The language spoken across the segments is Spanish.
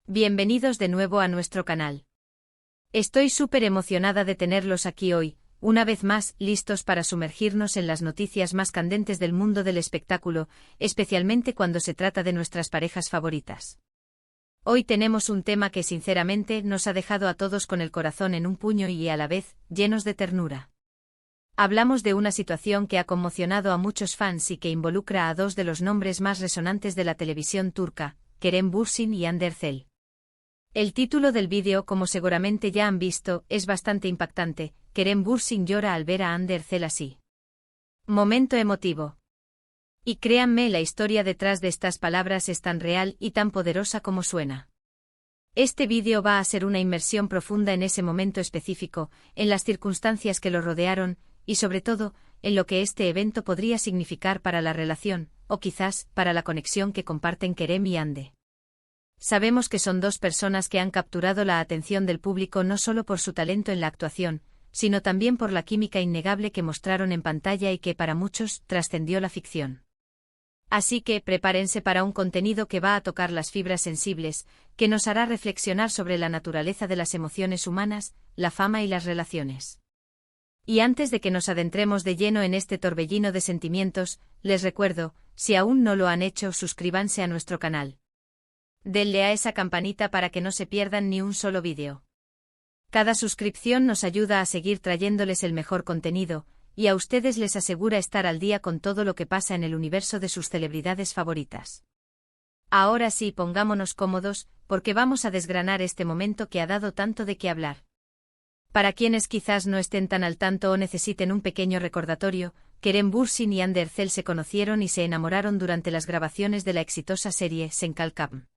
Bienvenidos de nuevo a nuestro canal. Estoy súper emocionada de tenerlos aquí hoy, una vez más, listos para sumergirnos en las noticias más candentes del mundo del espectáculo, especialmente cuando se trata de nuestras parejas favoritas. Hoy tenemos un tema que sinceramente nos ha dejado a todos con el corazón en un puño y a la vez, llenos de ternura. Hablamos de una situación que ha conmocionado a muchos fans y que involucra a dos de los nombres más resonantes de la televisión turca, Kerem Bürsin y Hande Erçel. El título del vídeo, como seguramente ya han visto, es bastante impactante. Kerem Bürsin llora al ver a Hande Erçel así. Momento emotivo. Y créanme, la historia detrás de estas palabras es tan real y tan poderosa como suena. Este vídeo va a ser una inmersión profunda en ese momento específico, en las circunstancias que lo rodearon, y sobre todo, en lo que este evento podría significar para la relación, o quizás, para la conexión que comparten Kerem y Hande. Sabemos que son dos personas que han capturado la atención del público no solo por su talento en la actuación, sino también por la química innegable que mostraron en pantalla y que para muchos trascendió la ficción. Así que prepárense para un contenido que va a tocar las fibras sensibles, que nos hará reflexionar sobre la naturaleza de las emociones humanas, la fama y las relaciones. Y antes de que nos adentremos de lleno en este torbellino de sentimientos, les recuerdo, si aún no lo han hecho, suscríbanse a nuestro canal. Denle a esa campanita para que no se pierdan ni un solo vídeo. Cada suscripción nos ayuda a seguir trayéndoles el mejor contenido, y a ustedes les asegura estar al día con todo lo que pasa en el universo de sus celebridades favoritas. Ahora sí, pongámonos cómodos, porque vamos a desgranar este momento que ha dado tanto de qué hablar. Para quienes quizás no estén tan al tanto o necesiten un pequeño recordatorio, Kerem Bürsin y Hande Erçel se conocieron y se enamoraron durante las grabaciones de la exitosa serie Sen Kalkam.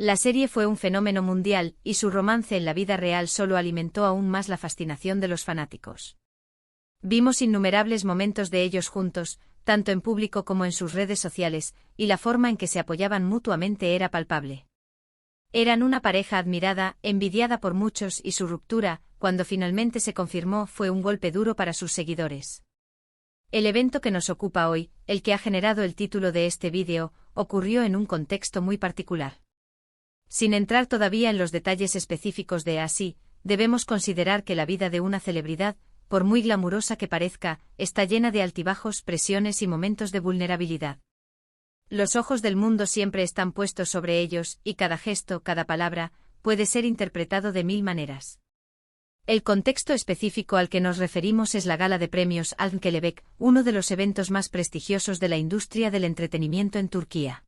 La serie fue un fenómeno mundial, y su romance en la vida real solo alimentó aún más la fascinación de los fanáticos. Vimos innumerables momentos de ellos juntos, tanto en público como en sus redes sociales, y la forma en que se apoyaban mutuamente era palpable. Eran una pareja admirada, envidiada por muchos, y su ruptura, cuando finalmente se confirmó, fue un golpe duro para sus seguidores. El evento que nos ocupa hoy, el que ha generado el título de este vídeo, ocurrió en un contexto muy particular. Sin entrar todavía en los detalles específicos de así, debemos considerar que la vida de una celebridad, por muy glamurosa que parezca, está llena de altibajos, presiones y momentos de vulnerabilidad. Los ojos del mundo siempre están puestos sobre ellos, y cada gesto, cada palabra, puede ser interpretado de mil maneras. El contexto específico al que nos referimos es la gala de premios Altın Kelebek, uno de los eventos más prestigiosos de la industria del entretenimiento en Turquía.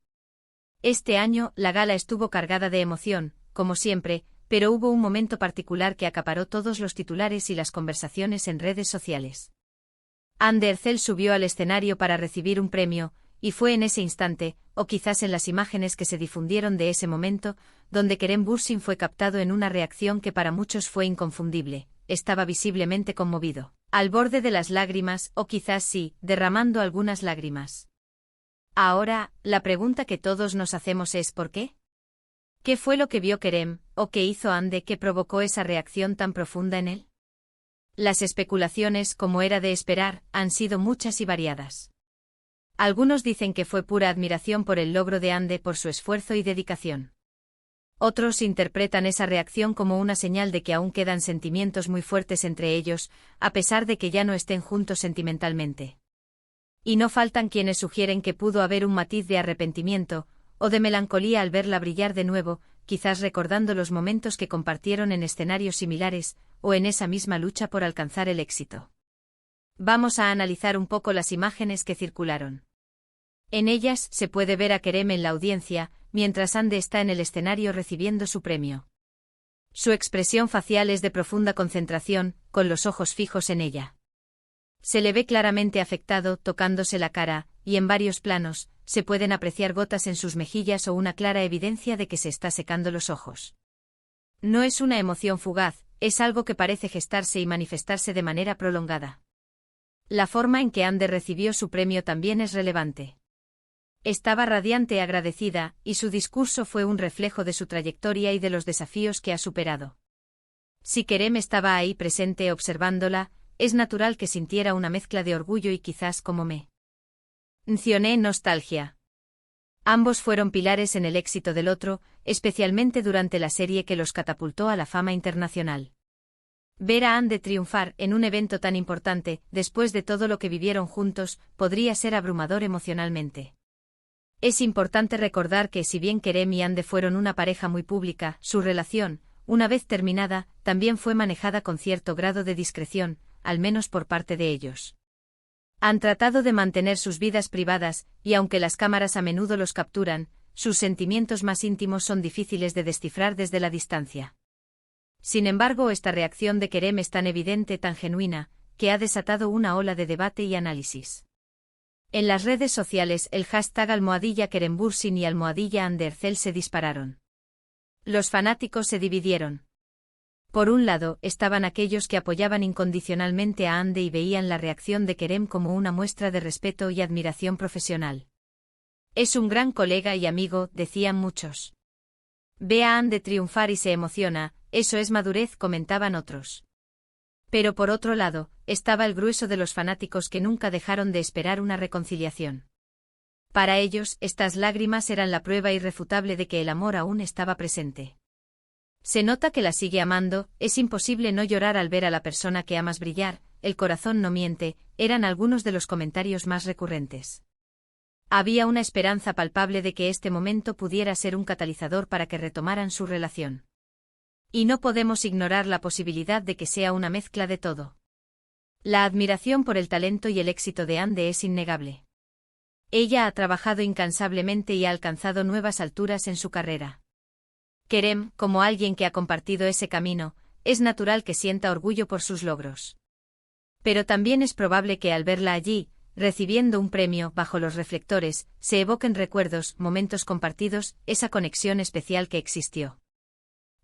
Este año, la gala estuvo cargada de emoción, como siempre, pero hubo un momento particular que acaparó todos los titulares y las conversaciones en redes sociales. Hande Erçel subió al escenario para recibir un premio, y fue en ese instante, o quizás en las imágenes que se difundieron de ese momento, donde Kerem Bürsin fue captado en una reacción que para muchos fue inconfundible. Estaba visiblemente conmovido, al borde de las lágrimas, o quizás sí, derramando algunas lágrimas. Ahora, la pregunta que todos nos hacemos es ¿por qué? ¿Qué fue lo que vio Kerem, o qué hizo Hande que provocó esa reacción tan profunda en él? Las especulaciones, como era de esperar, han sido muchas y variadas. Algunos dicen que fue pura admiración por el logro de Hande por su esfuerzo y dedicación. Otros interpretan esa reacción como una señal de que aún quedan sentimientos muy fuertes entre ellos, a pesar de que ya no estén juntos sentimentalmente. Y no faltan quienes sugieren que pudo haber un matiz de arrepentimiento, o de melancolía al verla brillar de nuevo, quizás recordando los momentos que compartieron en escenarios similares, o en esa misma lucha por alcanzar el éxito. Vamos a analizar un poco las imágenes que circularon. En ellas se puede ver a Kerem en la audiencia, mientras Hande está en el escenario recibiendo su premio. Su expresión facial es de profunda concentración, con los ojos fijos en ella. Se le ve claramente afectado, tocándose la cara, y en varios planos, se pueden apreciar gotas en sus mejillas o una clara evidencia de que se está secando los ojos. No es una emoción fugaz, es algo que parece gestarse y manifestarse de manera prolongada. La forma en que Hande recibió su premio también es relevante. Estaba radiante y agradecida, y su discurso fue un reflejo de su trayectoria y de los desafíos que ha superado. Si Kerem estaba ahí presente observándola, es natural que sintiera una mezcla de orgullo y quizás como me. Nostalgia. Ambos fueron pilares en el éxito del otro, especialmente durante la serie que los catapultó a la fama internacional. Ver a Ande triunfar en un evento tan importante, después de todo lo que vivieron juntos, podría ser abrumador emocionalmente. Es importante recordar que si bien Kerem y Ande fueron una pareja muy pública, su relación, una vez terminada, también fue manejada con cierto grado de discreción, al menos por parte de ellos. Han tratado de mantener sus vidas privadas, y aunque las cámaras a menudo los capturan, sus sentimientos más íntimos son difíciles de descifrar desde la distancia. Sin embargo, esta reacción de Kerem es tan evidente, tan genuina, que ha desatado una ola de debate y análisis. En las redes sociales el hashtag #KeremBürsin y #Andercel se dispararon. Los fanáticos se dividieron. Por un lado, estaban aquellos que apoyaban incondicionalmente a Ande y veían la reacción de Kerem como una muestra de respeto y admiración profesional. Es un gran colega y amigo, decían muchos. Ve a Ande triunfar y se emociona, eso es madurez, comentaban otros. Pero por otro lado, estaba el grueso de los fanáticos que nunca dejaron de esperar una reconciliación. Para ellos, estas lágrimas eran la prueba irrefutable de que el amor aún estaba presente. Se nota que la sigue amando, es imposible no llorar al ver a la persona que amas brillar, el corazón no miente, eran algunos de los comentarios más recurrentes. Había una esperanza palpable de que este momento pudiera ser un catalizador para que retomaran su relación. Y no podemos ignorar la posibilidad de que sea una mezcla de todo. La admiración por el talento y el éxito de Ande es innegable. Ella ha trabajado incansablemente y ha alcanzado nuevas alturas en su carrera. Kerem, como alguien que ha compartido ese camino, es natural que sienta orgullo por sus logros. Pero también es probable que al verla allí, recibiendo un premio bajo los reflectores, se evoquen recuerdos, momentos compartidos, esa conexión especial que existió.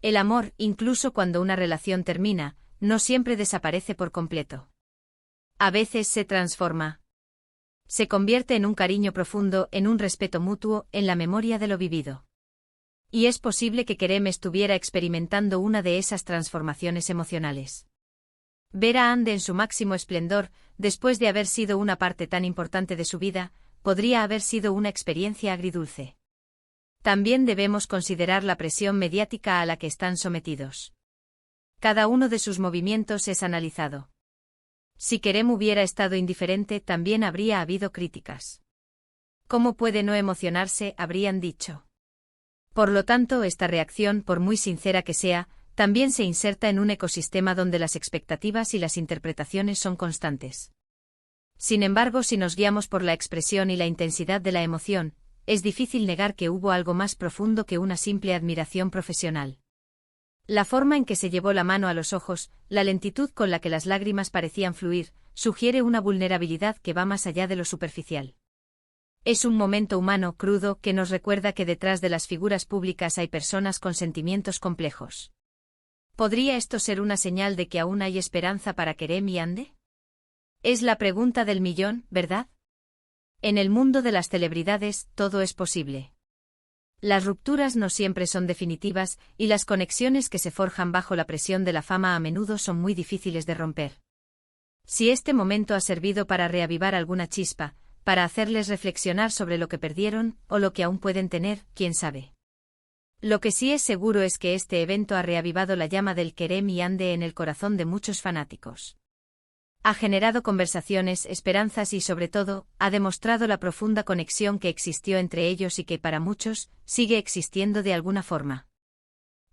El amor, incluso cuando una relación termina, no siempre desaparece por completo. A veces se transforma. Se convierte en un cariño profundo, en un respeto mutuo, en la memoria de lo vivido. Y es posible que Kerem estuviera experimentando una de esas transformaciones emocionales. Ver a Ande en su máximo esplendor, después de haber sido una parte tan importante de su vida, podría haber sido una experiencia agridulce. También debemos considerar la presión mediática a la que están sometidos. Cada uno de sus movimientos es analizado. Si Kerem hubiera estado indiferente, también habría habido críticas. ¿Cómo puede no emocionarse?, habrían dicho. Por lo tanto, esta reacción, por muy sincera que sea, también se inserta en un ecosistema donde las expectativas y las interpretaciones son constantes. Sin embargo, si nos guiamos por la expresión y la intensidad de la emoción, es difícil negar que hubo algo más profundo que una simple admiración profesional. La forma en que se llevó la mano a los ojos, la lentitud con la que las lágrimas parecían fluir, sugiere una vulnerabilidad que va más allá de lo superficial. Es un momento humano, crudo, que nos recuerda que detrás de las figuras públicas hay personas con sentimientos complejos. ¿Podría esto ser una señal de que aún hay esperanza para Kerem y Ande? Es la pregunta del millón, ¿verdad? En el mundo de las celebridades, todo es posible. Las rupturas no siempre son definitivas, y las conexiones que se forjan bajo la presión de la fama a menudo son muy difíciles de romper. Si este momento ha servido para reavivar alguna chispa, para hacerles reflexionar sobre lo que perdieron, o lo que aún pueden tener, quién sabe. Lo que sí es seguro es que este evento ha reavivado la llama del Kerem y Ande en el corazón de muchos fanáticos. Ha generado conversaciones, esperanzas y, sobre todo, ha demostrado la profunda conexión que existió entre ellos y que, para muchos, sigue existiendo de alguna forma.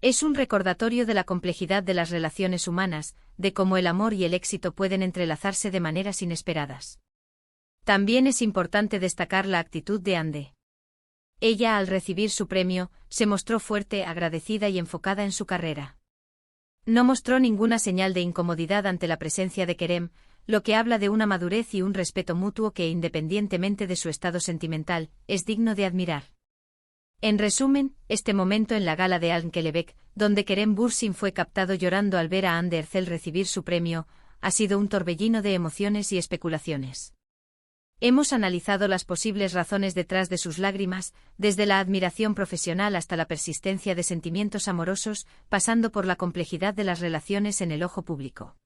Es un recordatorio de la complejidad de las relaciones humanas, de cómo el amor y el éxito pueden entrelazarse de maneras inesperadas. También es importante destacar la actitud de Ande. Ella, al recibir su premio, se mostró fuerte, agradecida y enfocada en su carrera. No mostró ninguna señal de incomodidad ante la presencia de Kerem, lo que habla de una madurez y un respeto mutuo que, independientemente de su estado sentimental, es digno de admirar. En resumen, este momento en la gala de Al-Kelebek, donde Kerem Bürsin fue captado llorando al ver a Ande Erçel recibir su premio, ha sido un torbellino de emociones y especulaciones. Hemos analizado las posibles razones detrás de sus lágrimas, desde la admiración profesional hasta la persistencia de sentimientos amorosos, pasando por la complejidad de las relaciones en el ojo público.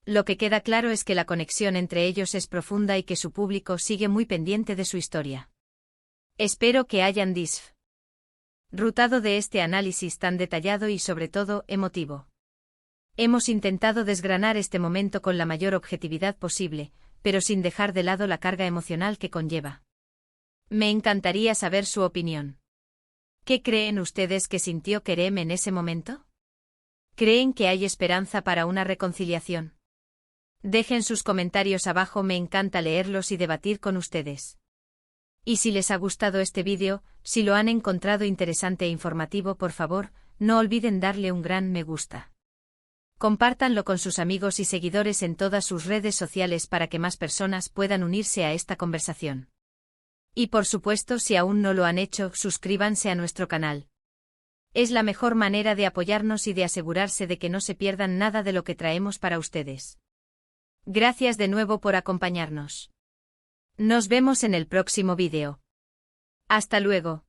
Lo que queda claro es que la conexión entre ellos es profunda y que su público sigue muy pendiente de su historia. Espero que hayan disfrutado de este análisis tan detallado y sobre todo emotivo. Hemos intentado desgranar este momento con la mayor objetividad posible, pero sin dejar de lado la carga emocional que conlleva. Me encantaría saber su opinión. ¿Qué creen ustedes que sintió Kerem en ese momento? ¿Creen que hay esperanza para una reconciliación? Dejen sus comentarios abajo, me encanta leerlos y debatir con ustedes. Y si les ha gustado este vídeo, si lo han encontrado interesante e informativo, por favor, no olviden darle un gran me gusta. Compártanlo con sus amigos y seguidores en todas sus redes sociales para que más personas puedan unirse a esta conversación. Y por supuesto, si aún no lo han hecho, suscríbanse a nuestro canal. Es la mejor manera de apoyarnos y de asegurarse de que no se pierdan nada de lo que traemos para ustedes. Gracias de nuevo por acompañarnos. Nos vemos en el próximo vídeo. Hasta luego.